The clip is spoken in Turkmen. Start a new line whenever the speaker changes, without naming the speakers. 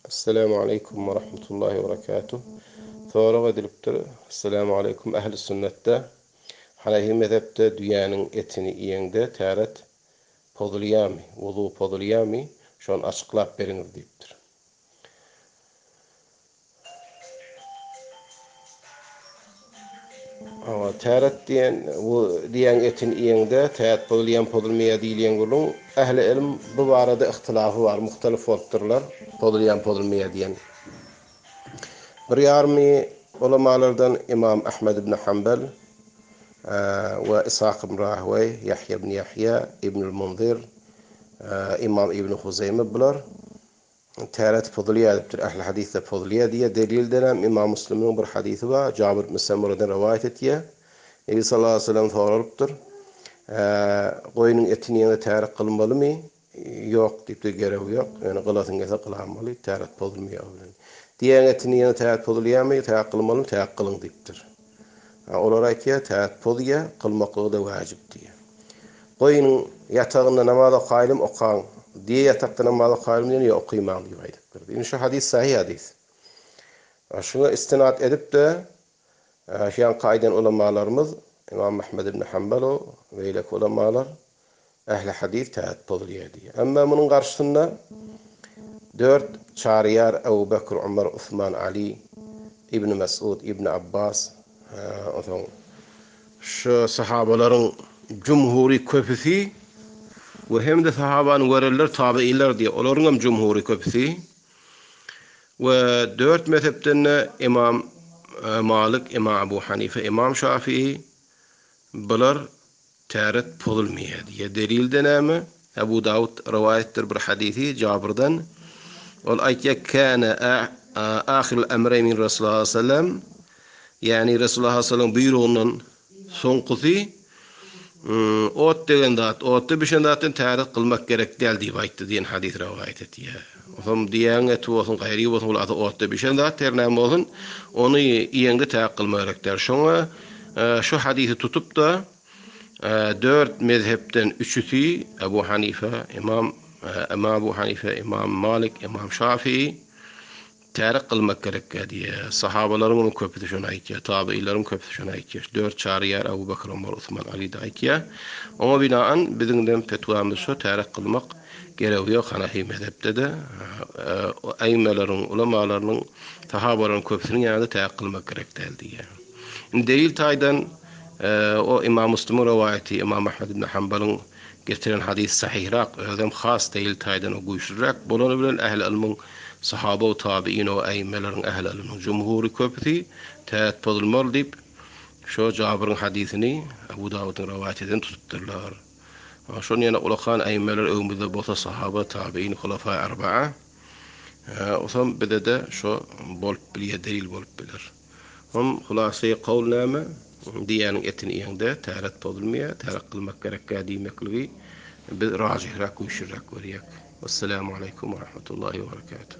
Assalamu alaikum wa rahmatullahi wa barakatuh. Sonra edilipdir. Assalamu alaikum ahli sünnette. Hanafi mezhepte dünyanın etini iyende tarat poduliyami, wudu poduliyami şon açıklap beriňiz diýipdir. Ama tarat diýen etin iyende tarat poduliyam podulmaya diýilen bolun ahli ilm bu barada ihtilafy bar, muhtelif bolupdyrlar. Poduliyam podulmaya diýen. Bir ýarmy ulamalardan İmam Ahmed ibn Hanbal ve İshaq ibn Rahwey, Yahya ibn Yahya, İbn al-Munzir, İmam İbn Huzeyme bular tarat podulýa diýipdir. Ahli hadisde podulýa diýe delilden İmam Müslim'in bir hadisi var. Cabir ibn Samura'dan rivayet etýär. Nebi sallallahu aleyhi ve sellem soralypdyr. Goýunyň etini ýene tarat kılmalymy? Ýok diýipdir, gerek ýok. Ýani gylasyn gelse kılamaly, tarat podulmaýar. Diýen etini ýene tarat podulýarmy? Tarat kılmaly, tarat kılıň diýipdir. Olar aýtýar, tarat podulýa, kılmaklygy da wajib diýer. Goýunyň ýatagynda namaza gaýlym okaň diye yatakta namaza gaýlym diýeni okuyman diýip aýdypdyr. Indi şu hadis sahih hadis. Şuna istinad edip de şeýan gaýdan ulamalarymyz İmam Ahmed ibn Hanbal we ýelik ulamalar ähli hadis taat podulýar diýer. Amma munyň garşysynda 4 çariyar Ebu Bekir, Umar, Osman, Ali, İbn Mes'ud, İbn Abbas, şu sahabalaryň jumhury köpüsi we hem de sahabanyň göreler tabiiler diye olaryň jumhury köpüsi we 4 mezhepden İmam Malik, İmam Abu Hanife, İmam Şafii bular tarat podulmaýar diye delilden näme? Abu Davud rivayetdir bir hadisi Cabirden. Ol aýtýar kana ahirul emreyn min Rasulullah sallallahu aleyhi ve sellem, yani Rasulullah sallallahu aleyhi ve sellem buyruğundan soňkusy ot degen zat, otdy bişen zatdan tarat kılmak gerek däl diýip aýtdy diýen hadis rivayet etýär. Oňam diýen eti bolsun, gaýry bolsun, ul otdy bişen zat ternäme bolsun, ony iýeňde tarat kılmak gerek däl. Şoňa şu hadisi tutup da 4 mezhepden 3'üsi Ebu Hanife, İmam Abu Hanife, İmam Malik, İmam Şafii tarat kılmak gerek diye. Sahabalaryň köpüsi şonu aýtýar, tabiilerin köpüsi şonu aýtýar. 4 çariyar Ebu Bekir, Umar, Osman, Ali de aýtýar. Oňa binaen bizden fetwamyz şu tarat kılmak gerek ýok Hanafi mezhepde de aýmalaryň, ulamalaryň, sahabalaryň köpüsiniň ýanynda tarat kılmak gerek däl diýer. Delil taýdan o İmam Müslim'in rivayeti, İmam Ahmed ibn Hanbal'ın getiren hadis sahihrak, özüm has delil taýdan o güýçlürak. Bunun bilen ähli ilmiň, sahaba we tabiin we aýmalaryň ähli ilmiň jumhury köpüsi taat podulmaly diýip şo Jabir'in hadisini Abu Davud'un rivayetinden tutupdyrlar. Şonu ýene ulakan aýmalar öňümizde bolsa sahaba, tabiin, hulafa arba'a. Osam bide de şo bolup bilýär, delil bolup biler. Hulasy gawl näme? Diýäniň etini ýeňde tarat podulmaýar, tarat kılmak gerek diýmekligi biz rajihrak, güýçlürak görýär. Assalamu aleykum we rahmatullahi we barakatuh.